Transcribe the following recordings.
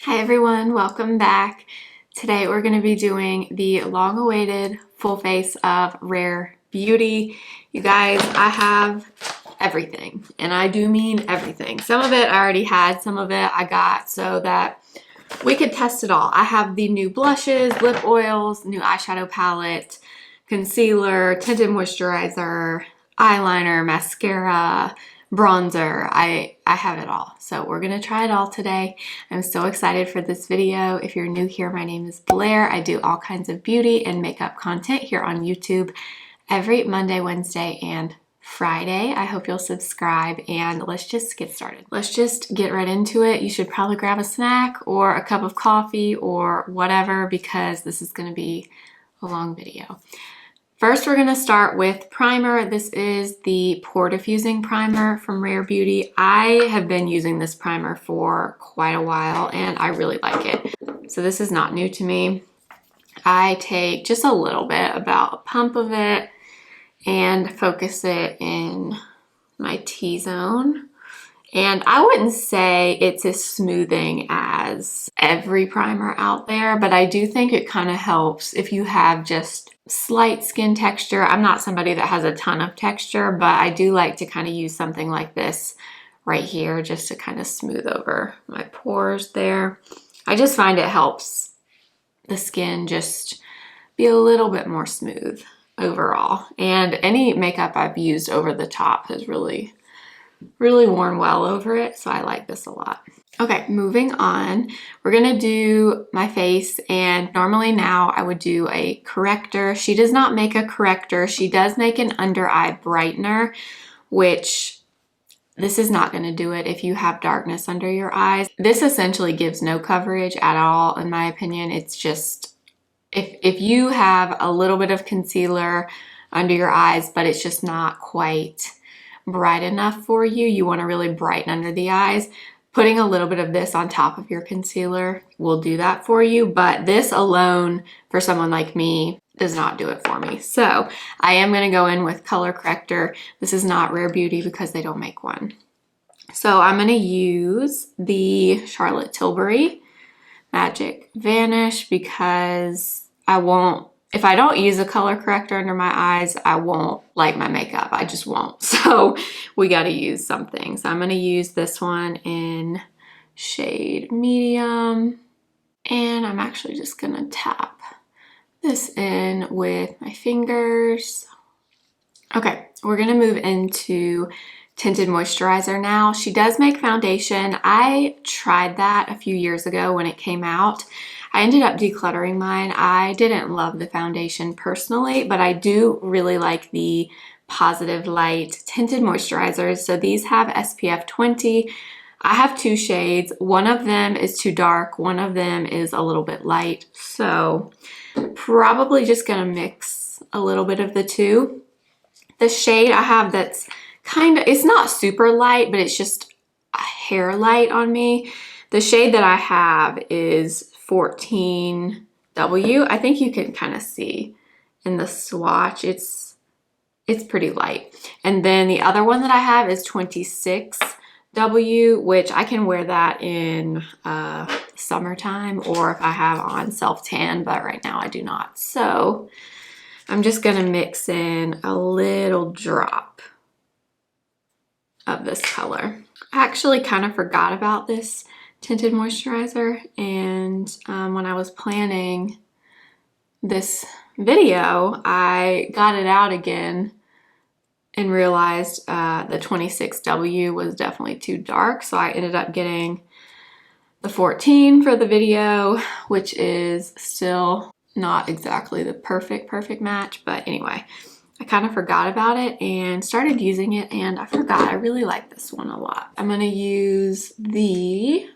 Hi everyone, welcome back. Today we're going to be doing the long-awaited full face of Rare Beauty. You guys, I have everything, and I do mean everything. Some of it I already had, some of it I got so that we could test it all. I have the new blushes, lip oils, new eyeshadow palette, concealer, tinted moisturizer, eyeliner, mascara, bronzer. I have it all. So we're gonna try it all today. I'm so excited for this video. If you're new here, my name is Blair. I do all kinds of beauty and makeup content here on YouTube every Monday, Wednesday, and Friday. I hope you'll subscribe, and let's just get started. Let's just get right into it. You should probably grab a snack or a cup of coffee or whatever, because this is gonna be a long video. First, we're going to start with primer. This is the Pore Diffusing Primer from Rare Beauty. I have been using this primer for quite a while and I really like it. So this is not new to me. I take just a little bit, about a pump of it, and focus it in my T-zone. And I wouldn't say it's as smoothing as every primer out there, but I do think it kind of helps if you have just slight skin texture. I'm not somebody that has a ton of texture, but I do like to kind of use something like this right here just to kind of smooth over my pores there. I just find it helps the skin just be a little bit more smooth overall. And any makeup I've used over the top has really worn well over it, so I like this a lot. Okay, moving on, we're gonna do my face, and normally now I would do a corrector. She does not make a corrector. She does make an under eye brightener, which this is not gonna do it if you have darkness under your eyes. This essentially gives no coverage at all, in my opinion. It's just, if you have a little bit of concealer under your eyes, but it's just not quite bright enough for you, you want to really brighten under the eyes, putting a little bit of this on top of your concealer will do that for you. But this alone, for someone like me, does not do it for me. So I am going to go in with color corrector. This is not Rare Beauty because they don't make one. So I'm going to use the Charlotte Tilbury Magic Vanish, because if I don't use a color corrector under my eyes, I won't like my makeup. I just won't. So we got to use something. So I'm going to use this one in shade medium. And I'm actually just going to tap this in with my fingers. Okay, we're going to move into Tinted Moisturizer now. She does make foundation. I tried that a few years ago when it came out. I ended up decluttering mine. I didn't love the foundation personally, but I do really like the Positive Light tinted moisturizers. So these have SPF 20. I have two shades. One of them is too dark. One of them is a little bit light. So probably just gonna mix a little bit of the two. The shade I have that's it's not super light, but it's just a hair light on me. The shade that I have is 14W. I think you can kind of see in the swatch, it's pretty light. And then the other one that I have is 26W, which I can wear that in summertime, or if I have on self-tan, but right now I do not. So I'm just gonna mix in a little drop of this color. I actually kind of forgot about this tinted moisturizer, and when I was planning this video, I got it out again and realized the 26W was definitely too dark, so I ended up getting the 14 for the video, which is still not exactly the perfect match, but anyway, I kind of forgot about it and started using it, and I forgot I really like this one a lot. I'm gonna use the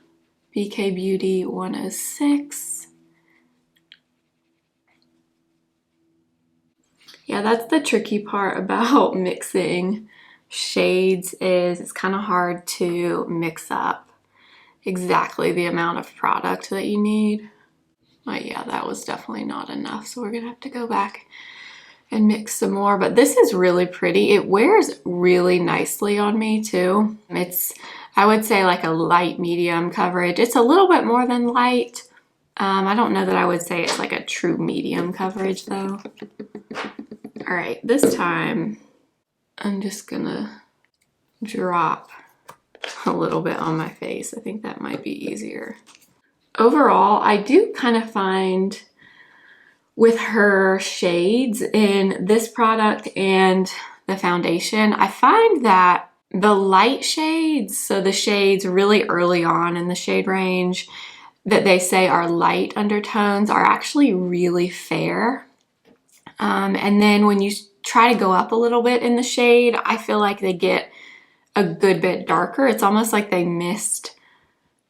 BK Beauty 106. Yeah, that's the tricky part about mixing shades, is it's kind of hard to mix up exactly the amount of product that you need. But yeah, that was definitely not enough, so we're gonna have to go back and mix some more. But this is really pretty. It wears really nicely on me too. It's I would say like a light medium coverage. It's a little bit more than light. I don't know that I would say it's like a true medium coverage though. All right, this time I'm just gonna drop a little bit on my face. I think that might be easier. Overall, I do kind of find with her shades in this product and the foundation, I find that the light shades, so the shades really early on in the shade range that they say are light undertones, are actually really fair. And then when you try to go up a little bit in the shade, I feel like they get a good bit darker. It's almost like they missed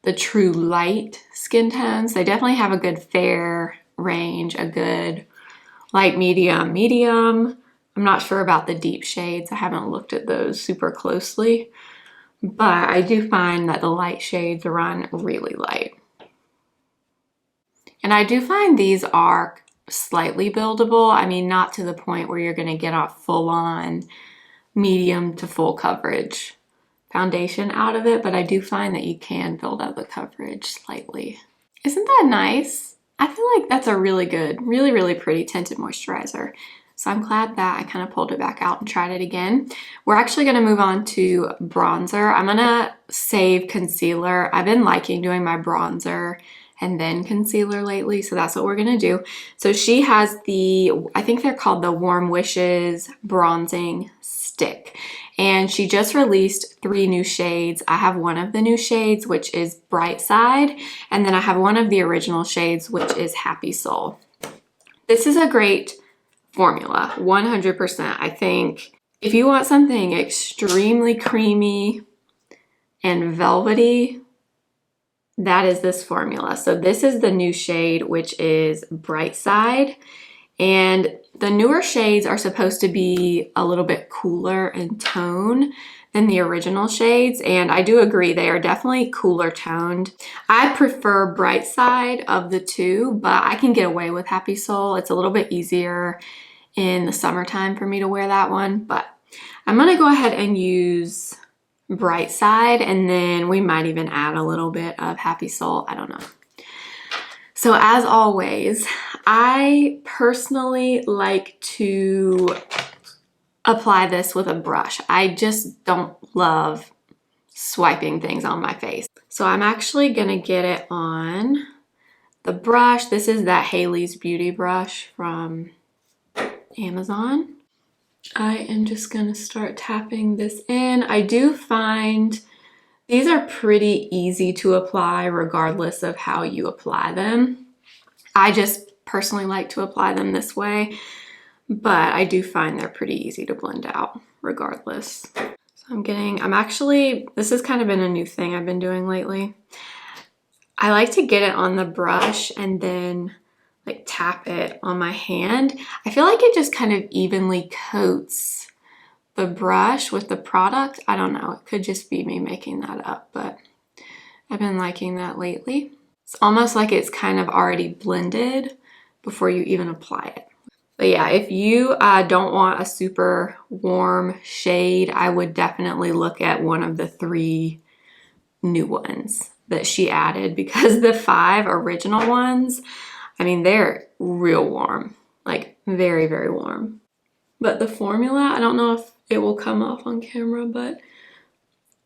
the true light skin tones. They definitely have a good fair range, a good light, medium, medium. I'm not sure about the deep shades. I haven't looked at those super closely, but I do find that the light shades run really light. And I do find these are slightly buildable. I mean, not to the point where you're gonna get a full-on medium to full coverage foundation out of it, but I do find that you can build up the coverage slightly. Isn't that nice? I feel like that's a really good, really, really pretty tinted moisturizer. So I'm glad that I kind of pulled it back out and tried it again. We're actually gonna move on to bronzer. I'm gonna save concealer. I've been liking doing my bronzer and then concealer lately, so that's what we're gonna do. So she has the, I think they're called the Warm Wishes Bronzing Stick. And she just released 3 new shades. I have one of the new shades, which is Bright Side, and then I have one of the original shades, which is Happy Soul. This is a great formula, 100%. I think if you want something extremely creamy and velvety, that is this formula. So this is the new shade, which is Bright Side. And the newer shades are supposed to be a little bit cooler in tone than the original shades. And I do agree, they are definitely cooler toned. I prefer Bright Side of the two, but I can get away with Happy Soul. It's a little bit easier in the summertime for me to wear that one. But I'm gonna go ahead and use Bright Side, and then we might even add a little bit of Happy Soul. I don't know. So as always, I personally like to apply this with a brush. I just don't love swiping things on my face. So I'm actually gonna get it on the brush. This is that Haley's Beauty brush from Amazon. I am just gonna start tapping this in. I do find these are pretty easy to apply regardless of how you apply them. I just personally like to apply them this way, but I do find they're pretty easy to blend out regardless. So this has kind of been a new thing I've been doing lately. I like to get it on the brush and then like tap it on my hand. I feel like it just kind of evenly coats the brush with the product. I don't know, it could just be me making that up, but I've been liking that lately. It's almost like it's kind of already blended before you even apply it. But yeah, if you don't want a super warm shade, I would definitely look at one of the 3 new ones that she added, because the 5 original ones, I mean, they're real warm, like very, very warm. But the formula, I don't know if it will come off on camera, but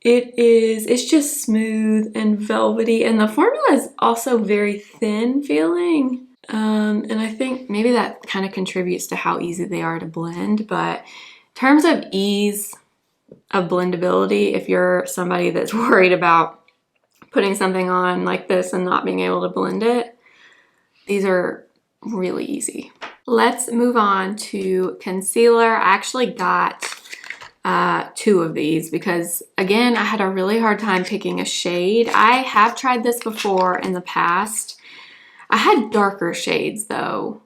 it's just smooth and velvety. And the formula is also very thin feeling. And I think maybe that kind of contributes to how easy they are to blend. But in terms of ease of blendability, if you're somebody that's worried about putting something on like this and not being able to blend it, these are really easy. Let's move on to concealer. I actually got 2 of these because, again, I had a really hard time picking a shade. I have tried this before in the past. I had darker shades though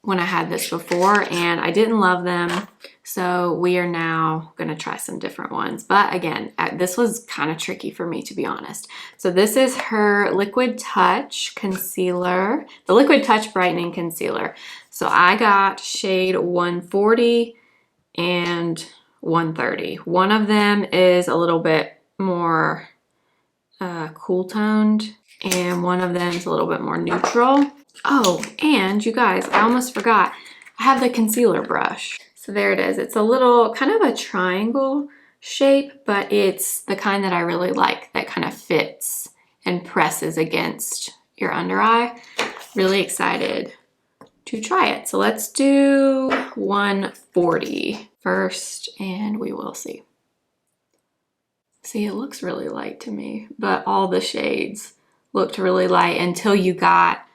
when I had this before, and I didn't love them. So we are now gonna try some different ones. But again, this was kind of tricky for me, to be honest. So this is her Liquid Touch concealer, the Liquid Touch Brightening Concealer. So I got shade 140 and 130. One of them is a little bit more cool toned, and one of them is a little bit more neutral. Oh, and you guys, I almost forgot. I have the concealer brush. So there it is. It's a little, kind of a triangle shape, but it's the kind that I really like, that kind of fits and presses against your under eye. Really excited to try it. So let's do 140 first, and we will see. See, it looks really light to me, but all the shades looked really light until you got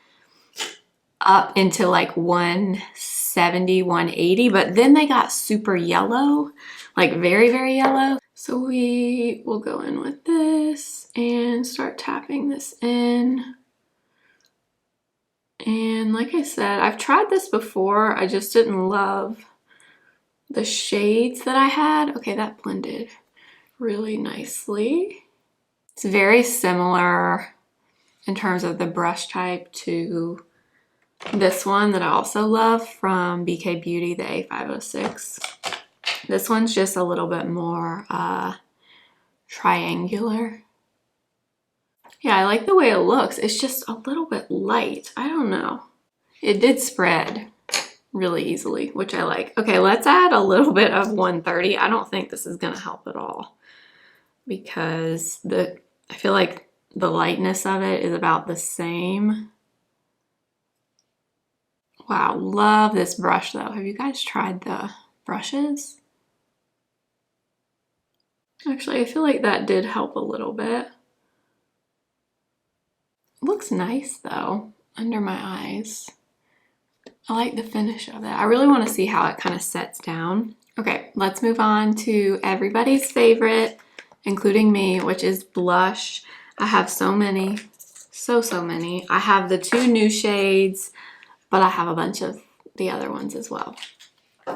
up into like 170, 180, but then they got super yellow, like very, very yellow. So we will go in with this and start tapping this in. And like I said, I've tried this before. I just didn't love the shades that I had. Okay, that blended really nicely. It's very similar in terms of the brush type to this one that I also love from BK Beauty, the A506. This one's just a little bit more triangular. Yeah, I like the way it looks. It's just a little bit light. I don't know. It did spread really easily, which I like. Okay, let's add a little bit of 130. I don't think this is gonna help at all because I feel like the lightness of it is about the same. Wow, love this brush though. Have you guys tried the brushes? Actually, I feel like that did help a little bit. Looks nice though, under my eyes. I like the finish of it. I really want to see how it kind of sets down. Okay, let's move on to everybody's favorite, including me, which is blush. I have so many, so many. I have the 2 new shades, but I have a bunch of the other ones as well.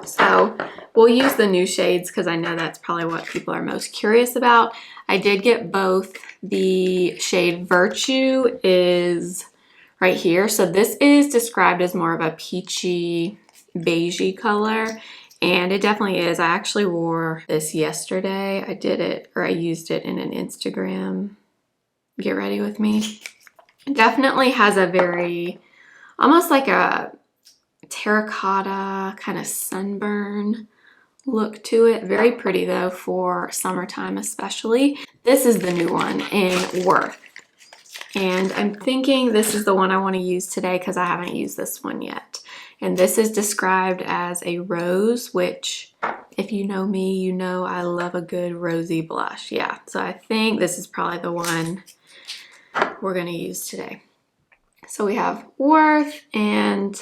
So we'll use the new shades because I know that's probably what people are most curious about. I did get both. The shade Virtue is right here. So this is described as more of a peachy, beigey color. And it definitely is. I actually wore this yesterday. I did it, or I used it in an Instagram get ready with me. It definitely has a very, almost like a terracotta kind of sunburn look to it. Very pretty though for summertime especially. This is the new one in Worth. And I'm thinking this is the one I want to use today because I haven't used this one yet. And this is described as a rose, which if you know me, you know I love a good rosy blush. Yeah, so I think this is probably the one we're going to use today. So we have Worth and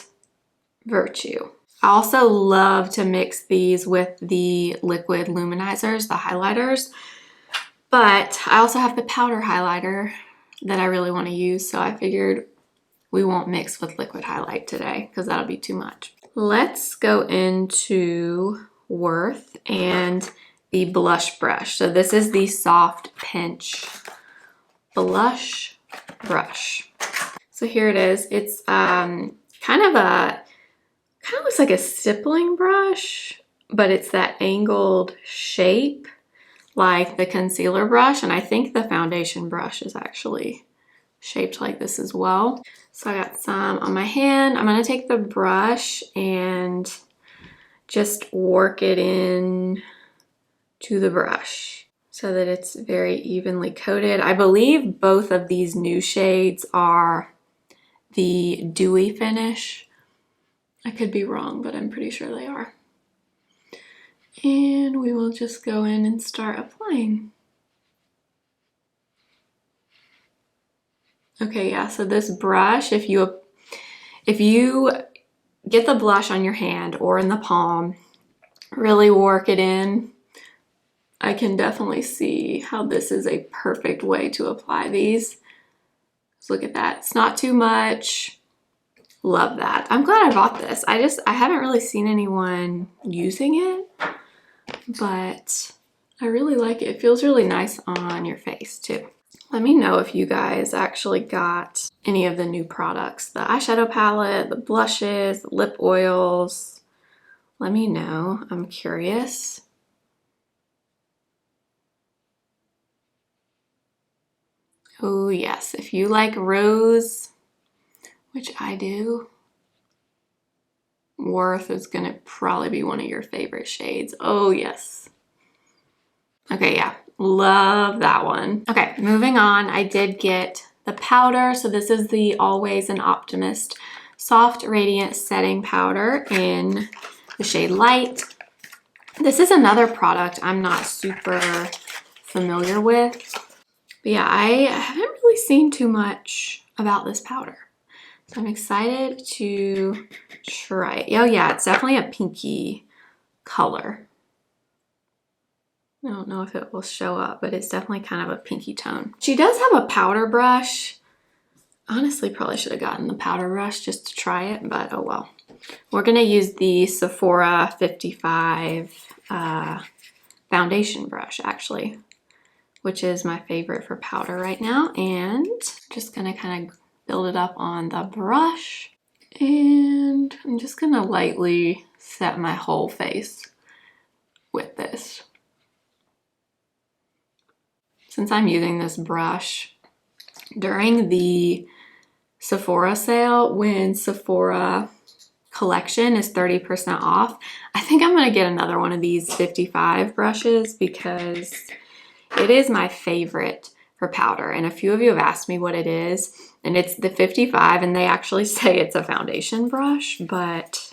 Virtue. I also love to mix these with the liquid luminizers, the highlighters, but I also have the powder highlighter that I really want to use, so I figured we won't mix with liquid highlight today because that'll be too much. Let's go into Worth and the blush brush. So this is the Soft Pinch blush brush. So here it is. It's kind of looks like a stippling brush, but it's that angled shape like the concealer brush, and I think the foundation brush is actually shaped like this as well. So I got some on my hand. I'm going to take the brush and just work it in to the brush so that it's very evenly coated. I believe both of these new shades are the dewy finish. I could be wrong, but I'm pretty sure they are. And we will just go in and start applying. Okay, yeah, so this brush, if you get the blush on your hand or in the palm, really work it in, I can definitely see how this is a perfect way to apply these. So look at that, it's not too much. Love that. I'm glad I bought this. I haven't really seen anyone using it, but I really like it. It feels really nice on your face too. Let me know if you guys actually got any of the new products, the eyeshadow palette, the blushes, the lip oils. Let me know. I'm curious. Oh yes, if you like rose, which I do, Worth is gonna probably be one of your favorite shades. Oh yes. Okay, yeah, love that one. Okay, moving on, I did get the powder. So this is the Always an Optimist Soft Radiant Setting Powder in the shade Light. This is another product I'm not super familiar with. But yeah, I haven't really seen too much about this powder. So I'm excited to try it. Oh yeah, it's definitely a pinky color. I don't know if it will show up, but it's definitely kind of a pinky tone. She does have a powder brush. Honestly, probably should have gotten the powder brush just to try it, but oh well. We're gonna use the Sephora 55 foundation brush actually, which is my favorite for powder right now. And just gonna kind of build it up on the brush. And I'm just gonna lightly set my whole face with this. Since I'm using this brush during the Sephora sale, when Sephora collection is 30% off, I think I'm gonna get another one of these 55 brushes because it is my favorite for powder. And a few of you have asked me what it is, and it's the 55, and they actually say it's a foundation brush, but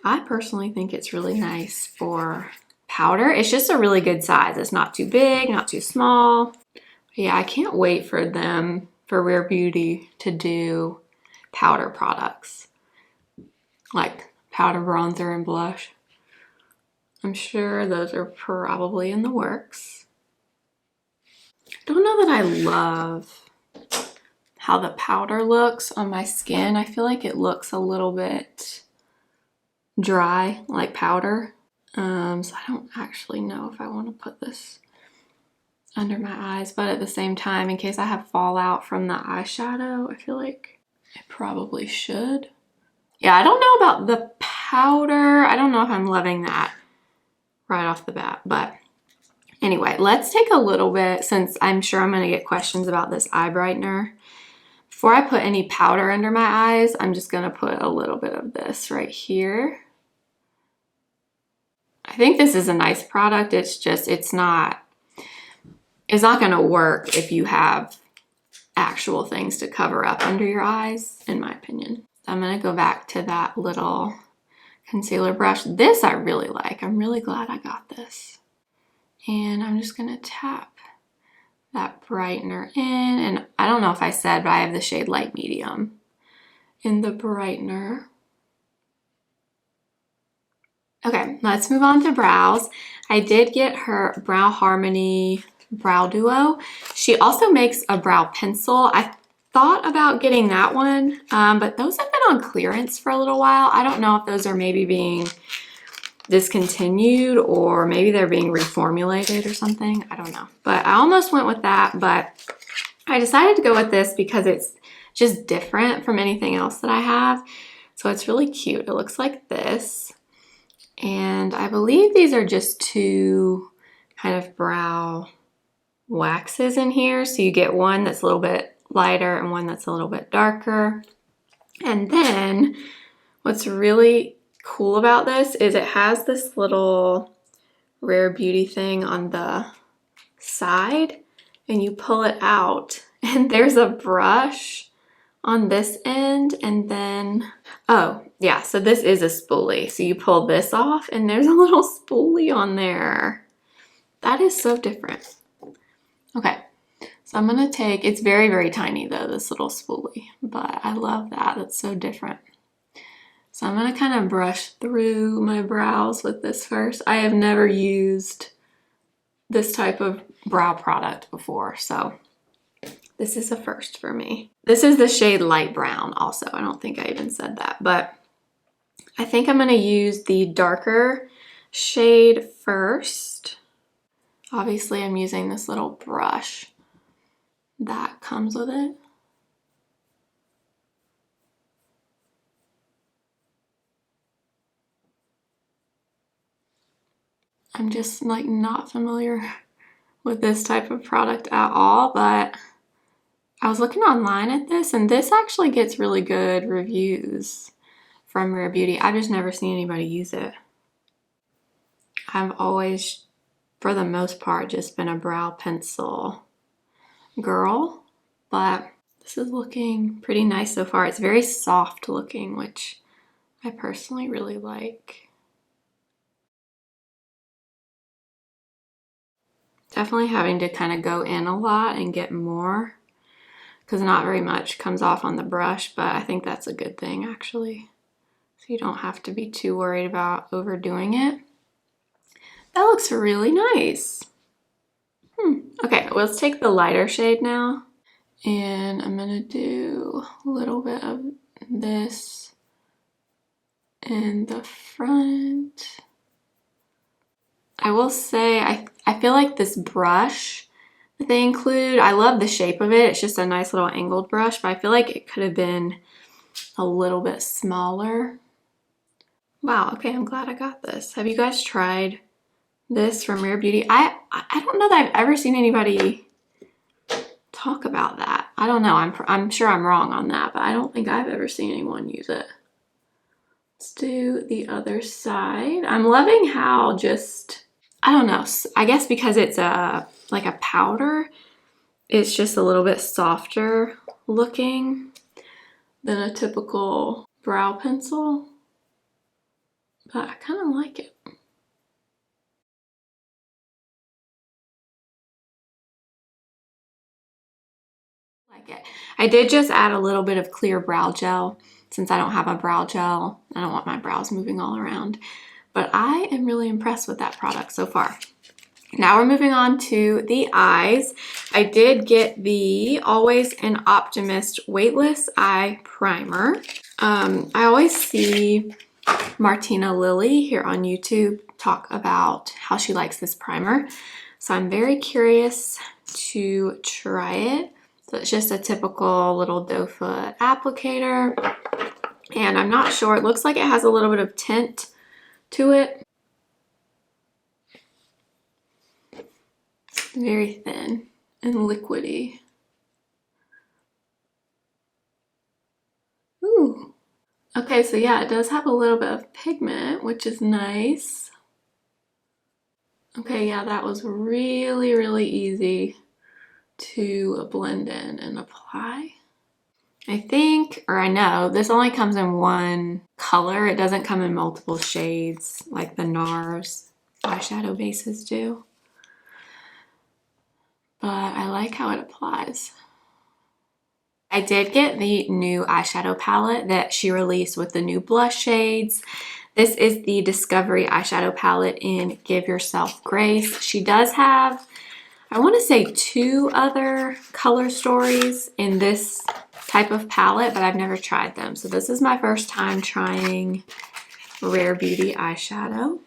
I personally think it's really nice for powder. It's just a really good size. It's not too big, not too small. Yeah, I can't wait for them, for Rare Beauty, to do powder products like powder, bronzer, and blush. I'm sure those are probably in the works. I don't know that I love how the powder looks on my skin. I feel like it looks a little bit dry, like powder. So I don't actually know if I want to put this under my eyes, but at the same time, in case I have fallout from the eyeshadow, I feel like I probably should. Yeah, I don't know about the powder. I don't know if I'm loving that right off the bat, but anyway, let's take a little bit, since I'm sure I'm gonna get questions about this eye brightener. Before I put any powder under my eyes, I'm just gonna put a little bit of this right here. I think this is a nice product. It's just, it's not gonna work if you have actual things to cover up under your eyes, in my opinion. I'm gonna go back to that little concealer brush. This I really like. I'm really glad I got this. And I'm just gonna tap that brightener in. And I don't know if I said, but I have the shade Light Medium in the brightener. Okay, let's move on to brows. I did get her Brow Harmony Brow Duo. She also makes a brow pencil. I thought about getting that one, but those have been on clearance for a little while. I don't know if those are maybe being discontinued or maybe they're being reformulated or something. I don't know, but I almost went with that, but I decided to go with this because it's just different from anything else that I have. So it's really cute. It looks like this. And I believe these are just two kind of brow waxes in here. So you get one that's a little bit lighter and one that's a little bit darker. And then what's really cool about this is it has this little Rare Beauty thing on the side, and you pull it out and there's a brush on this end, and then, oh yeah, so this is a spoolie. So you pull this off and there's a little spoolie on there. That is so different. Okay, so I'm gonna take, it's very, very tiny though, this little spoolie, but I love that, that's so different. So I'm gonna kind of brush through my brows with this first. I have never used this type of brow product before, so this is a first for me. This is the shade Light Brown also. I don't think I even said that, but I think I'm gonna use the darker shade first. Obviously, I'm using this little brush that comes with it. I'm just like not familiar with this type of product at all, but I was looking online at this, and this actually gets really good reviews from Rare Beauty. I've just never seen anybody use it. I've always, for the most part, just been a brow pencil girl, but this is looking pretty nice so far. It's very soft looking, which I personally really like. Definitely having to kind of go in a lot and get more, because not very much comes off on the brush, but I think that's a good thing actually. So you don't have to be too worried about overdoing it. That looks really nice. Okay, let's take the lighter shade now. And I'm gonna do a little bit of this in the front. I will say, I feel like this brush that they include, I love the shape of it. It's just a nice little angled brush, but I feel like it could have been a little bit smaller. Wow, okay, I'm glad I got this. Have you guys tried this from Rare Beauty? I don't know that I've ever seen anybody talk about that. I don't know, I'm sure I'm wrong on that, but I don't think I've ever seen anyone use it. Let's do the other side. I'm loving how just, I don't know, I guess because it's like a powder, it's just a little bit softer looking than a typical brow pencil, but I kind of like it. I did just add a little bit of clear brow gel since I don't have a brow gel. I don't want my brows moving all around, but I am really impressed with that product so far. Now we're moving on to the eyes. I did get the Always an Optimist Weightless Eye Primer. I always see Martina Lily here on YouTube talk about how she likes this primer. So I'm very curious to try it. So it's just a typical little doe foot applicator. And I'm not sure, it looks like it has a little bit of tint to it. Very thin and liquidy. Ooh. Okay, so yeah, it does have a little bit of pigment, which is nice. Okay, yeah, that was really, really easy to blend in and apply. I think, or I know, this only comes in one color. It doesn't come in multiple shades like the NARS eyeshadow bases do. But I like how it applies. I did get the new eyeshadow palette that she released with the new blush shades. This is the Discovery eyeshadow palette in Give Yourself Grace. She does have, I want to say, 2 other color stories in this type of palette, but I've never tried them. So this is my first time trying Rare Beauty eyeshadow.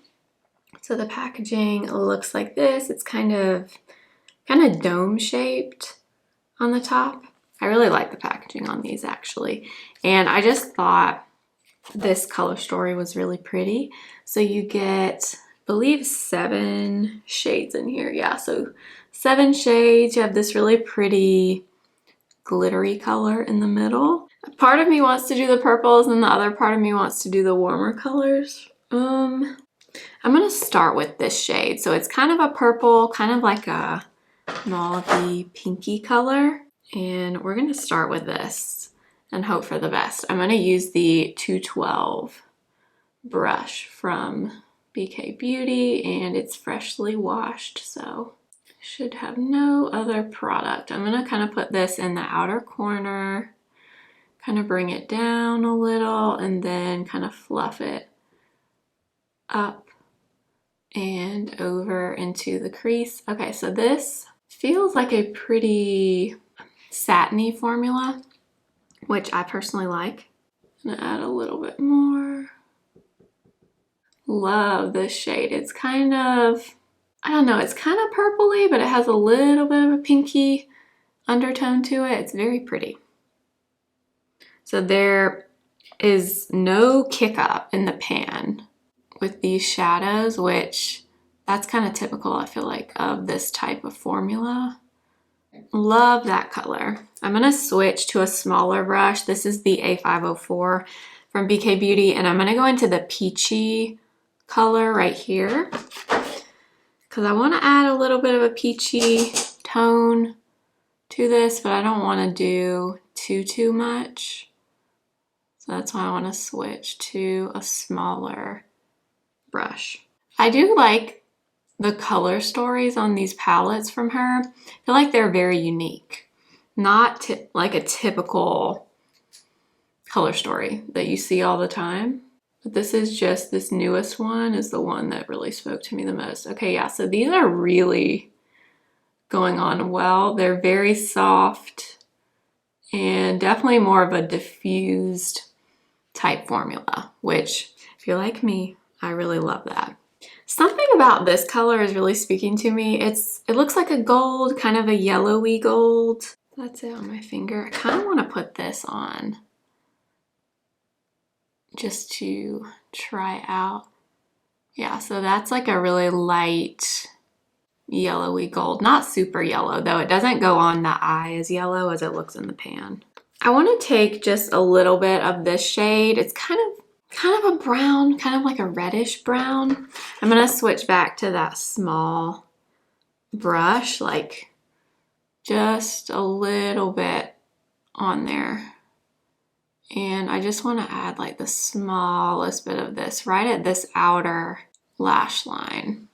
So the packaging looks like this. It's kind of dome shaped on the top. I really like the packaging on these actually. And I just thought this color story was really pretty. So you get, I believe, 7 shades in here. Yeah, so 7 shades. You have this really pretty glittery color in the middle. Part of me wants to do the purples and the other part of me wants to do the warmer colors. I'm gonna start with this shade. So it's kind of a purple, kind of like a mauve-y pinky color. And we're gonna start with this and hope for the best. I'm gonna use the 212 brush from BK Beauty, and it's freshly washed, so should have no other product. I'm gonna kind of put this in the outer corner, kind of bring it down a little, and then kind of fluff it up and over into the crease. Okay, so this feels like a pretty satiny formula, which I personally like. I'm gonna add a little bit more. Love this shade. It's kind of, I don't know, it's kind of purpley, but it has a little bit of a pinky undertone to it. It's very pretty. So there is no kick up in the pan with these shadows, which that's kind of typical, I feel like, of this type of formula. Love that color. I'm gonna switch to a smaller brush. This is the A504 from BK Beauty, and I'm gonna go into the peachy color right here because I want to add a little bit of a peachy tone to this, but I don't want to do too much. So that's why I want to switch to a smaller brush. I do like the color stories on these palettes from her. I feel like they're very unique. Not like a typical color story that you see all the time. But this is just, this newest one is the one that really spoke to me the most. Okay, yeah, so these are really going on well. They're very soft and definitely more of a diffused type formula, which if you're like me, I really love that. Something about this color is really speaking to me. It looks like a gold, kind of a yellowy gold. That's it on my finger. I kind of want to put this on just to try out. Yeah, so that's like a really light yellowy gold. Not super yellow though. It doesn't go on the eye as yellow as it looks in the pan. I want to take just a little bit of this shade. It's kind of a brown, kind of like a reddish brown. I'm going to switch back to that small brush, like just a little bit on there. And I just want to add like the smallest bit of this right at this outer lash line.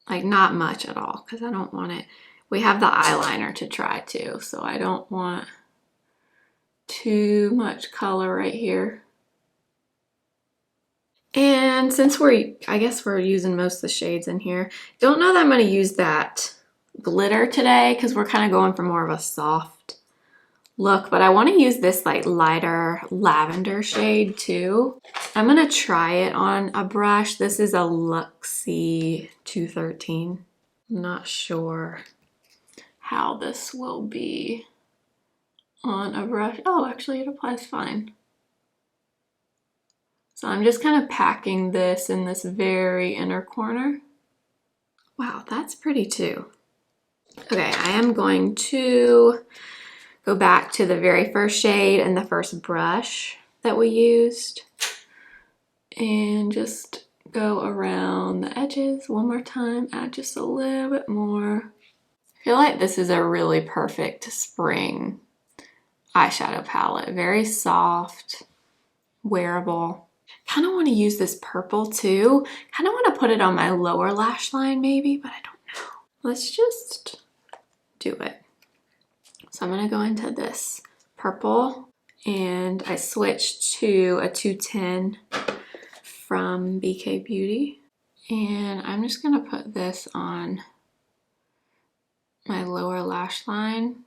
Like not much at all because I don't want it. We have the eyeliner to try too, so I don't want too much color right here. And since I guess we're using most of the shades in here, don't know that I'm going to use that glitter today because we're kind of going for more of a soft look, but I want to use this like lighter lavender shade too. I'm going to try it on a brush. This is a Luxie 213. I'm not sure how this will be on a brush. Oh, actually it applies fine. So I'm just kind of packing this in this very inner corner. Wow, that's pretty too. Okay, I am going to go back to the very first shade and the first brush that we used and just go around the edges one more time, add just a little bit more. I feel like this is a really perfect spring eyeshadow palette. Very soft, wearable. Kind of want to use this purple too. Kind of want to put it on my lower lash line maybe, but I don't know. Let's just do it. So I'm going to go into this purple and I switched to a 210 from BK Beauty. And I'm just going to put this on my lower lash line.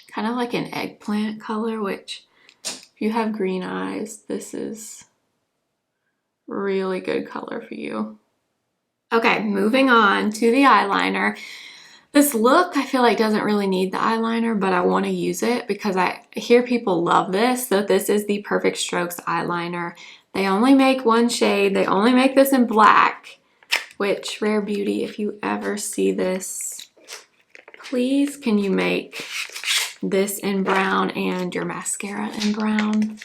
Kind of like an eggplant color, which if you have green eyes, this is really good color for you. Okay, moving on to the eyeliner. This look, I feel like doesn't really need the eyeliner, but I want to use it because I hear people love this. So this is the Perfect Strokes eyeliner. They only make one shade. They only make this in black, which Rare Beauty, if you ever see this, please can you make this in brown and your mascara in brown?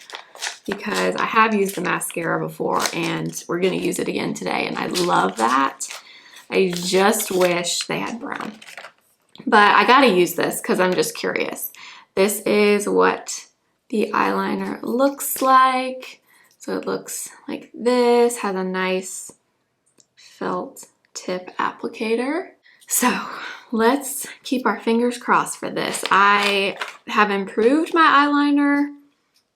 Because I have used the mascara before and we're going to use it again today and I love that. I just wish they had brown. But I gotta use this because I'm just curious. This is what the eyeliner looks like. So it looks like this, has a nice felt tip applicator. So let's keep our fingers crossed for this. I have improved my eyeliner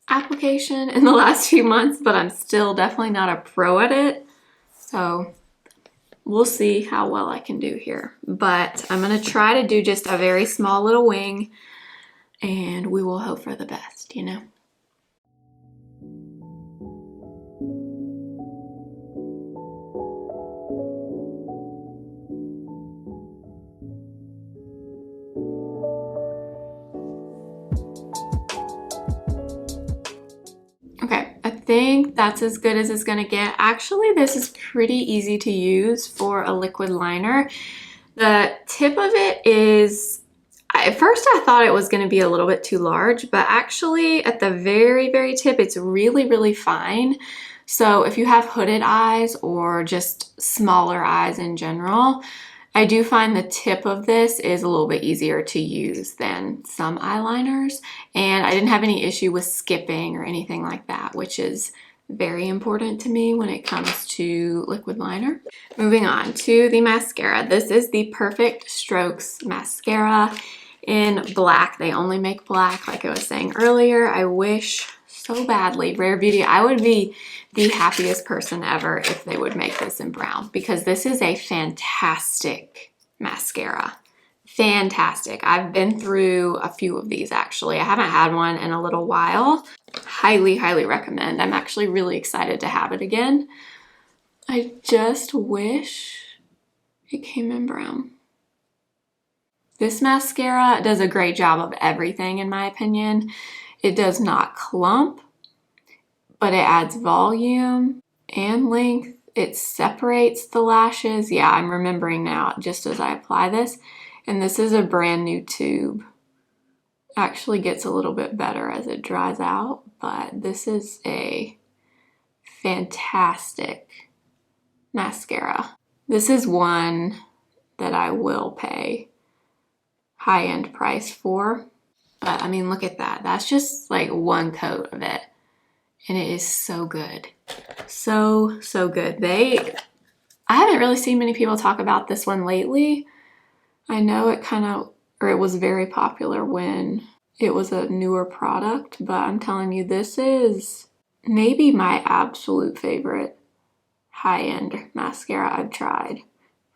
application in the last few months, but I'm still definitely not a pro at it. So we'll see how well I can do here. But I'm gonna try to do just a very small little wing and we will hope for the best, you know? Okay, I think that's as good as it's gonna get. Actually, this is pretty easy to use for a liquid liner. The tip of it is, at first I thought it was going to be a little bit too large, but actually at the very, very tip, it's really, really fine. So if you have hooded eyes or just smaller eyes in general, I do find the tip of this is a little bit easier to use than some eyeliners. And I didn't have any issue with skipping or anything like that, which is very important to me when it comes to liquid liner. Moving on to the mascara. This is the Perfect Strokes mascara in black. They only make black, like I was saying earlier. I wish so badly, Rare Beauty, I would be the happiest person ever if they would make this in brown, because this is a fantastic mascara. Fantastic. I've been through a few of these actually. I haven't had one in a little while. Highly, highly recommend. I'm actually really excited to have it again. I just wish it came in brown. This mascara does a great job of everything in my opinion. It does not clump, but it adds volume and length. It separates the lashes. Yeah, I'm remembering now just as I apply this. And this is a brand new tube. Actually gets a little bit better as it dries out, but this is a fantastic mascara. This is one that I will pay high-end price for. But I mean, look at that. That's just like one coat of it. And it is so good. So, so good. I haven't really seen many people talk about this one lately. I know it it was very popular when it was a newer product, but I'm telling you, this is maybe my absolute favorite high-end mascara I've tried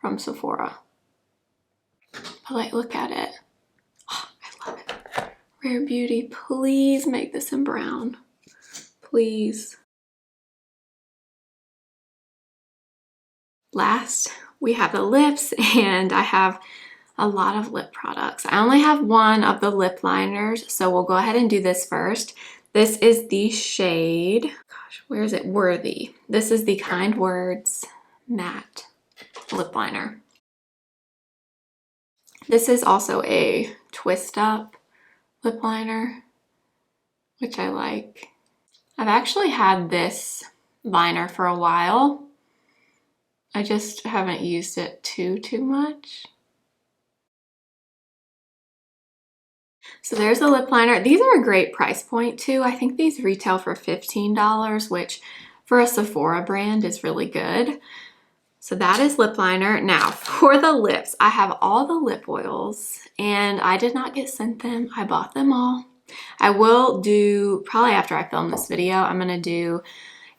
from Sephora. But like, look at it. Oh, I love it. Rare Beauty, please make this in brown. Please. Last, we have the lips, and I have a lot of lip products. I only have one of the lip liners, so we'll go ahead and do this first. This is the shade, gosh, where is it? Worthy. This is the Kind Words Matte Lip Liner. This is also a twist up lip liner, which I like. I've actually had this liner for a while. I just haven't used it too much. So there's a lip liner. These are a great price point too. I think these retail for $15, which for a Sephora brand is really good. So that is lip liner. Now for the lips, I have all the lip oils and I did not get sent them. I bought them all. I will do, probably after I film this video, I'm gonna do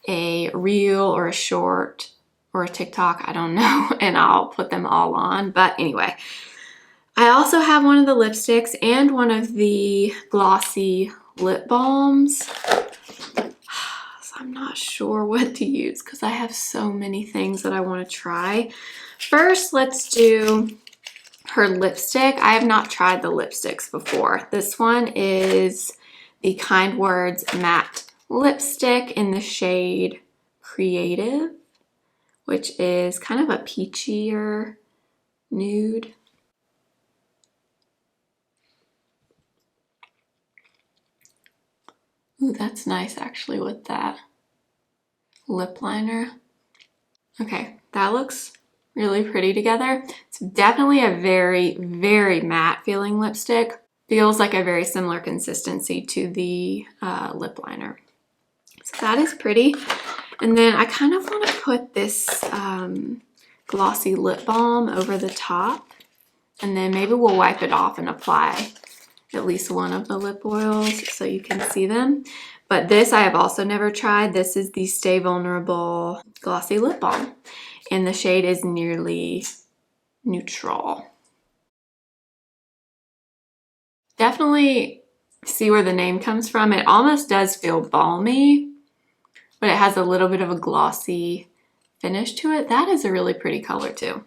a reel or a short or a TikTok, I don't know, and I'll put them all on. But anyway, I also have one of the lipsticks and one of the glossy lip balms. So I'm not sure what to use because I have so many things that I want to try. First, let's do her lipstick. I have not tried the lipsticks before. This one is the Kind Words Matte Lipstick in the shade Creative, which is kind of a peachier nude. Ooh, that's nice actually with that lip liner. Okay, that looks really pretty together. It's definitely a very, very matte feeling lipstick. Feels like a very similar consistency to the lip liner. So that is pretty. And then I kind of want to put this glossy lip balm over the top. And then maybe we'll wipe it off and apply at least one of the lip oils so you can see them. But this I have also never tried. This is the Stay Vulnerable Glossy Lip Balm. And the shade is Nearly Neutral. Definitely see where the name comes from. It almost does feel balmy, but it has a little bit of a glossy finish to it. That is a really pretty color too.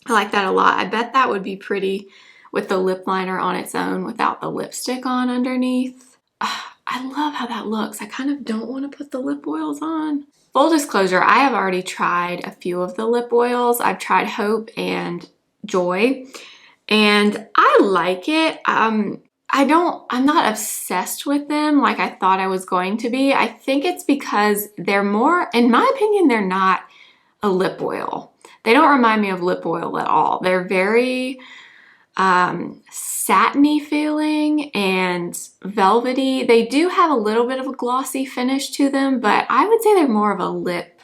I like that a lot. I bet that would be pretty with the lip liner on its own without the lipstick on underneath. I love how that looks. I kind of don't want to put the lip oils on. Full disclosure, I have already tried a few of the lip oils. I've tried Hope and Joy, and I like it. I'm not obsessed with them like I thought I was going to be. I think it's because they're more, in my opinion, they're not a lip oil. They don't remind me of lip oil at all. They're very satiny feeling and velvety. They do have a little bit of a glossy finish to them, but I would say they're more of a lip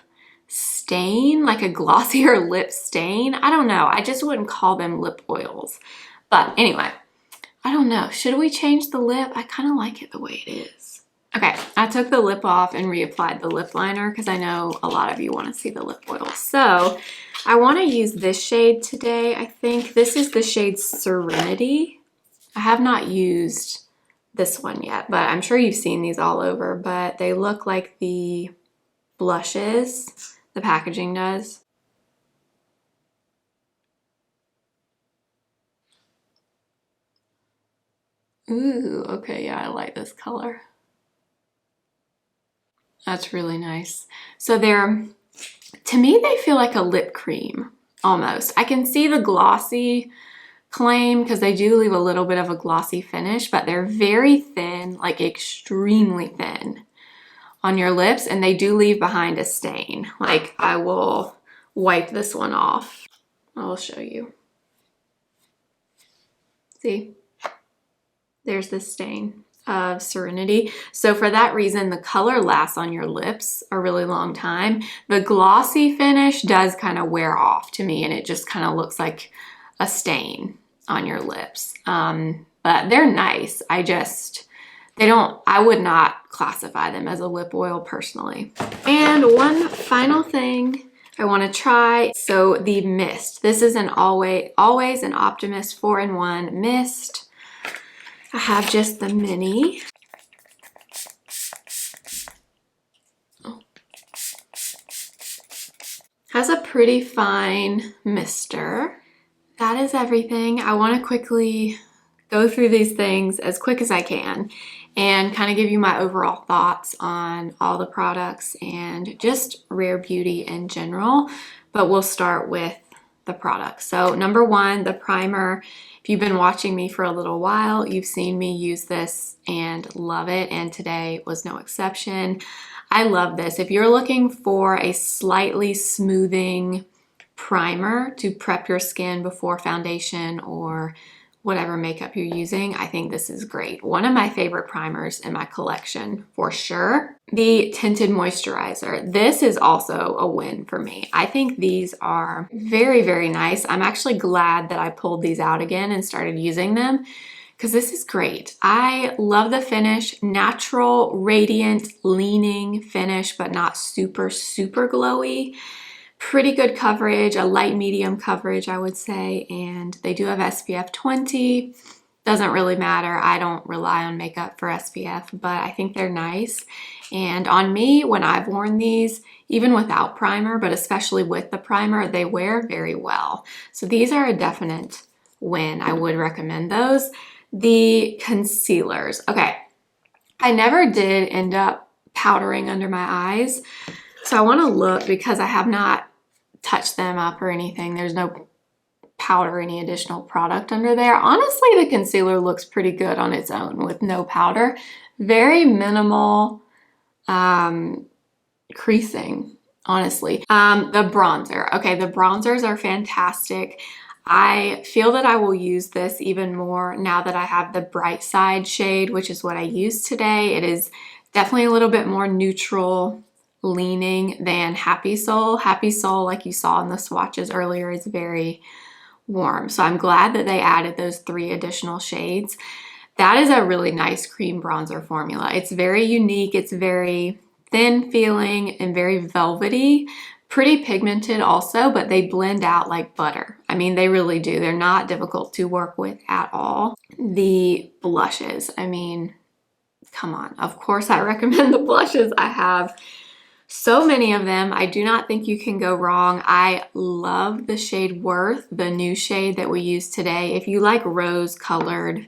stain, like a glossier lip stain. I don't know. I just wouldn't call them lip oils. But anyway, I don't know. Should we change the lip? I kind of like it the way it is. Okay, I took the lip off and reapplied the lip liner because I know a lot of you want to see the lip oil. So I want to use this shade today. I think this is the shade Serenity. I have not used this one yet, but I'm sure you've seen these all over, but they look like the blushes. The packaging does. Ooh, okay, yeah, I like this color. That's really nice. So they're, to me, they feel like a lip cream, almost. I can see the glossy claim because they do leave a little bit of a glossy finish, but they're very thin, like extremely thin on your lips, and they do leave behind a stain. Like, I will wipe this one off. I will show you. See? There's this stain of Serenity. So for that reason, the color lasts on your lips a really long time. The glossy finish does kind of wear off to me, and it just kind of looks like a stain on your lips. But they're nice. I would not classify them as a lip oil personally. And one final thing I want to try. So the mist. This is an always an Optimist 4-in-1 mist. I have just the mini. Oh. Has a pretty fine mister. That is everything. I want to quickly go through these things as quick as I can and kind of give you my overall thoughts on all the products and just Rare Beauty in general. But we'll start with the products. So number one, the primer. If you've been watching me for a little while, you've seen me use this and love it, and today was no exception. I love this. If you're looking for a slightly smoothing primer to prep your skin before foundation or whatever makeup you're using, I think this is great. One of my favorite primers in my collection for sure. The Tinted Moisturizer. This is also a win for me. I think these are very, very nice. I'm actually glad that I pulled these out again and started using them because this is great. I love the finish. Natural, radiant, leaning finish, but not super, super glowy. Pretty good coverage, a light medium coverage, I would say, and they do have SPF 20. Doesn't really matter. I don't rely on makeup for SPF, but I think they're nice. And on me, when I've worn these, even without primer, but especially with the primer, they wear very well. So these are a definite win. I would recommend those. The concealers. Okay, I never did end up powdering under my eyes. So I want to look because I have not touched them up or anything. There's no powder, any additional product under there. Honestly, the concealer looks pretty good on its own with no powder. Very minimal creasing, honestly. The bronzer. Okay, the bronzers are fantastic. I feel that I will use this even more now that I have the Bright Side shade, which is what I used today. It is definitely a little bit more neutral leaning than Happy Soul. Happy Soul, like you saw in the swatches earlier, is very warm. So I'm glad that they added those 3 additional shades. That is a really nice cream bronzer formula. It's very unique. It's very thin feeling and very velvety. Pretty pigmented also, but they blend out like butter. I mean, they really do. They're not difficult to work with at all. The blushes, I mean, come on. Of course I recommend the blushes. I have so many of them. I do not think you can go wrong. I love the shade Worth, the new shade that we use today. If you like rose colored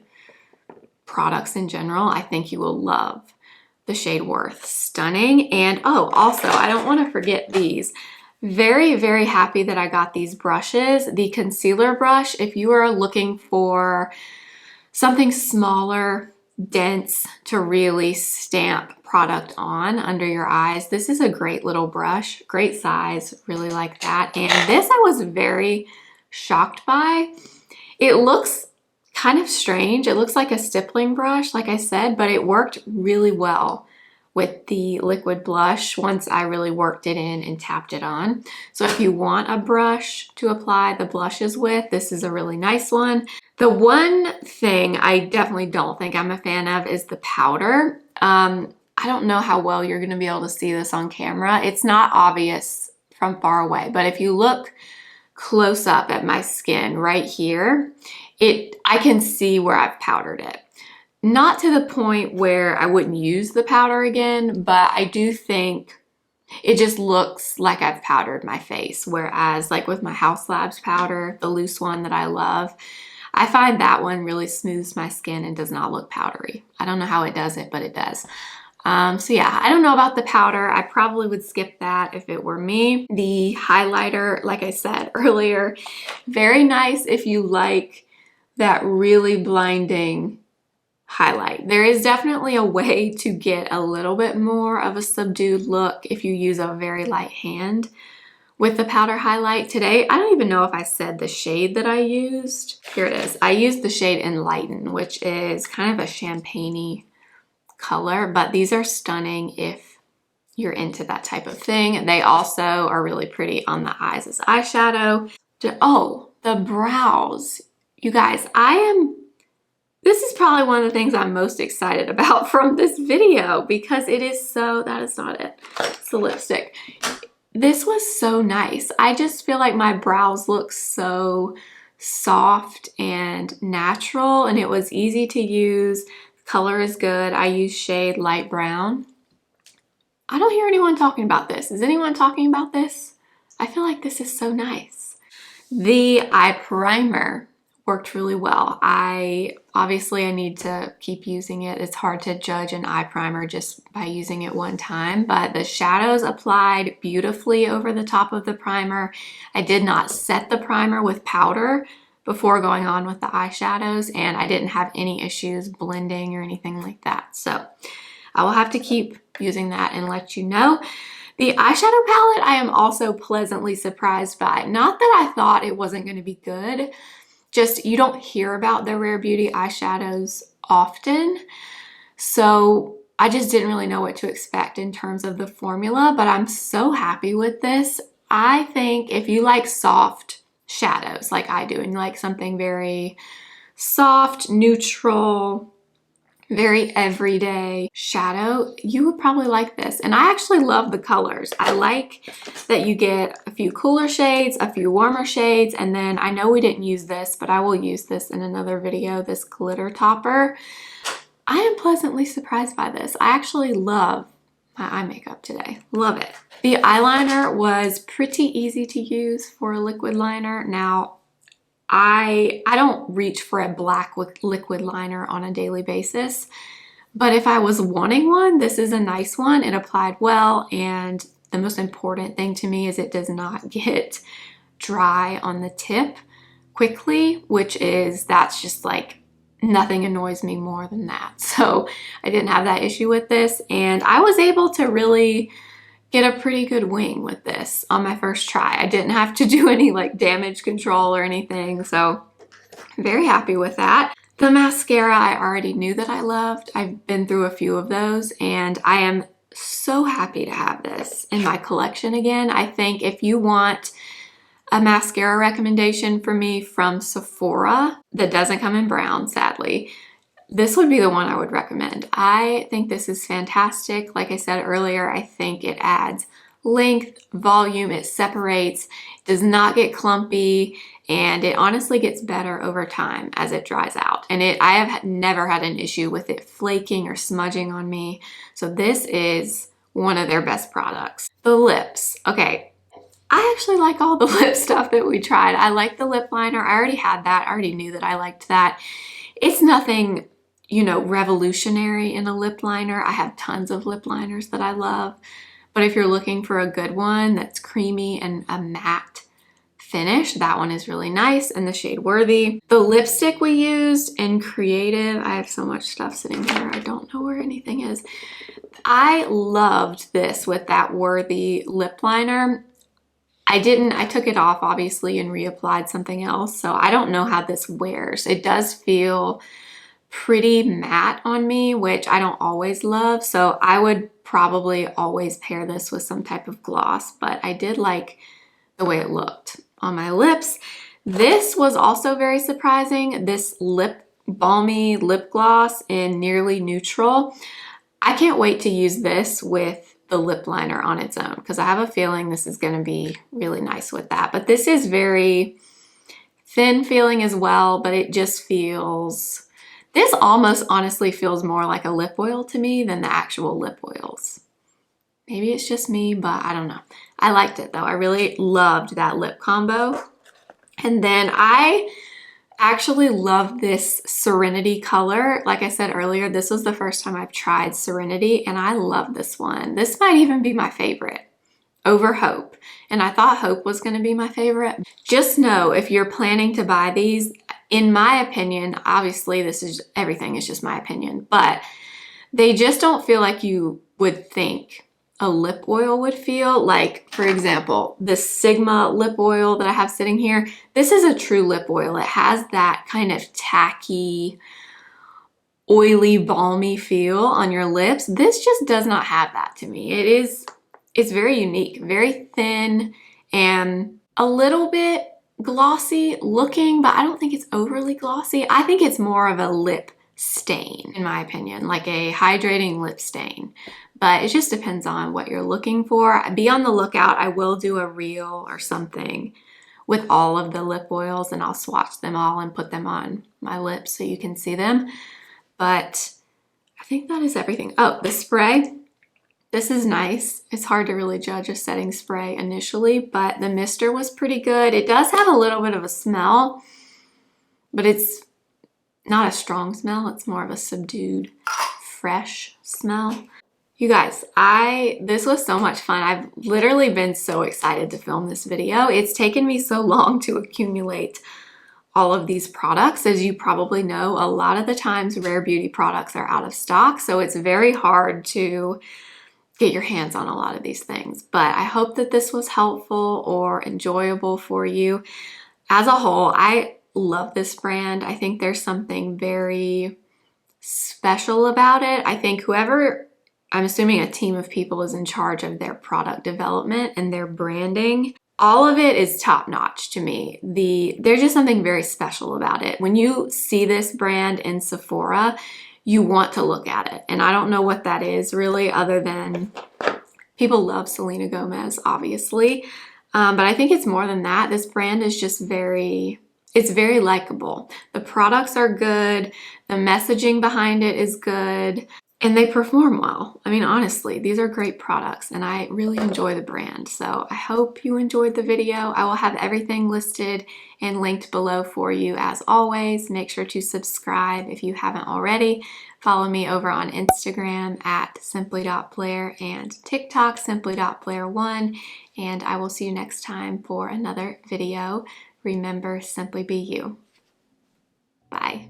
products in general, I think you will love the shade Worth. Stunning. And oh, also, I don't want to forget these. Very, very happy that I got these brushes. The concealer brush, if you are looking for something smaller, dense to really stamp product on under your eyes, this is a great little brush, great size, really like that. And this I was very shocked by. It looks kind of strange. It looks like a stippling brush, like I said, but it worked really well with the liquid blush once I really worked it in and tapped it on. So if you want a brush to apply the blushes with, this is a really nice one. The one thing I definitely don't think I'm a fan of is the powder. I don't know how well you're gonna be able to see this on camera. It's not obvious from far away, but if you look close up at my skin right here, I can see where I've powdered it. Not to the point where I wouldn't use the powder again, but I do think it just looks like I've powdered my face. Whereas like with my House Labs powder, the loose one that I love, I find that one really smooths my skin and does not look powdery. I don't know how it does it, but it does. So yeah, I don't know about the powder. I probably would skip that if it were me. The highlighter, like I said earlier, very nice if you like that really blinding highlight. There is definitely a way to get a little bit more of a subdued look if you use a very light hand with the powder highlight. Today, I don't even know if I said the shade that I used. Here it is. I used the shade Enlighten, which is kind of a champagne-y color, but these are stunning if you're into that type of thing. They also are really pretty on the eyes as eyeshadow. Oh, the brows. You guys, this is probably one of the things I'm most excited about from this video because it is so, that is not it, it's the lipstick. This was so nice. I just feel like my brows look so soft and natural, and it was easy to use. Color is good. I use shade light brown. I don't hear anyone talking about this. Is anyone talking about this? I feel like this is so nice. The eye primer worked really well. Obviously I need to keep using it. It's hard to judge an eye primer just by using it one time, but the shadows applied beautifully over the top of the primer. I did not set the primer with powder before going on with the eyeshadows, and I didn't have any issues blending or anything like that. So I will have to keep using that and let you know. The eyeshadow palette I am also pleasantly surprised by. Not that I thought it wasn't going to be good, just you don't hear about the Rare Beauty eyeshadows often. So I just didn't really know what to expect in terms of the formula, but I'm so happy with this. I think if you like soft shadows like I do, and you like something very soft, neutral, very everyday shadow, you would probably like this. And I actually love the colors. I like that you get a few cooler shades, a few warmer shades, and then I know we didn't use this, but I will use this in another video, this glitter topper. I am pleasantly surprised by this. I actually love my eye makeup today. Love it. The eyeliner was pretty easy to use for a liquid liner. Now, I don't reach for a black liquid liner on a daily basis, but if I was wanting one, this is a nice one. It applied well, and the most important thing to me is it does not get dry on the tip quickly, that's just like, nothing annoys me more than that. So I didn't have that issue with this, and I was able to really get a pretty good wing with this on my first try. I didn't have to do any like damage control or anything, so very happy with that. The mascara I already knew that I loved. I've been through a few of those, and I am so happy to have this in my collection again. I think if you want a mascara recommendation for me from Sephora that doesn't come in brown, sadly, this would be the one I would recommend. I think this is fantastic. Like I said earlier, I think it adds length, volume, it separates, does not get clumpy, and it honestly gets better over time as it dries out. And I have never had an issue with it flaking or smudging on me. So this is one of their best products. The lips. Okay, I actually like all the lip stuff that we tried. I like the lip liner. I already had that. I already knew that I liked that. It's nothing, you know, revolutionary in a lip liner. I have tons of lip liners that I love, But if you're looking for a good one that's creamy and a matte finish, that one is really nice in the shade Worthy. The lipstick we used in Creative, I have so much stuff sitting here, I don't know where anything is. I loved this with that Worthy lip liner. I took it off obviously and reapplied something else, so I don't know how this wears. It does feel pretty matte on me, which I don't always love, so I would probably always pair this with some type of gloss, but I did like the way it looked on my lips. This was also very surprising, this balmy lip gloss in Nearly Neutral. I can't wait to use this with the lip liner on its own because I have a feeling this is going to be really nice with that. But this is very thin feeling as well, but it just feels, this almost honestly feels more like a lip oil to me than the actual lip oils. Maybe it's just me, but I don't know. I liked it though. I really loved that lip combo. And then I actually love this Serenity color. Like I said earlier, this was the first time I've tried Serenity and I love this one. This might even be my favorite over Hope. And I thought Hope was going to be my favorite. Just know if you're planning to buy these, in my opinion, obviously everything is just my opinion, but they just don't feel like you would think a lip oil would feel. Like, for example, this Sigma lip oil that I have sitting here, this is a true lip oil. It has that kind of tacky, oily, balmy feel on your lips. This just does not have that to me. It's very unique, very thin and a little bit glossy looking, but I don't think it's overly glossy. I think it's more of a lip stain, in my opinion, like a hydrating lip stain. But it just depends on what you're looking for. Be on the lookout. I will do a reel or something with all of the lip oils and I'll swatch them all and put them on my lips so you can see them. But I think that is everything. Oh, the spray. This is nice. It's hard to really judge a setting spray initially, but the mister was pretty good. It does have a little bit of a smell, but it's not a strong smell. It's more of a subdued, fresh smell. You guys, this was so much fun. I've literally been so excited to film this video. It's taken me so long to accumulate all of these products. As you probably know, a lot of the times Rare Beauty products are out of stock, so it's very hard to get your hands on a lot of these things. But I hope that this was helpful or enjoyable for you. As a whole, I love this brand. I think there's something very special about it. I think I'm assuming a team of people is in charge of their product development and their branding. All of it is top notch to me. There's just something very special about it. When you see this brand in Sephora, you want to look at it. And I don't know what that is really, other than people love Selena Gomez, obviously. But I think it's more than that. This brand is just it's very likable. The products are good. The messaging behind it is good. And they perform well. I mean, honestly, these are great products and I really enjoy the brand. So I hope you enjoyed the video. I will have everything listed and linked below for you as always. Make sure to subscribe if you haven't already. Follow me over on Instagram at simply.blair and TikTok simply.blair1. And I will see you next time for another video. Remember, simply be you. Bye.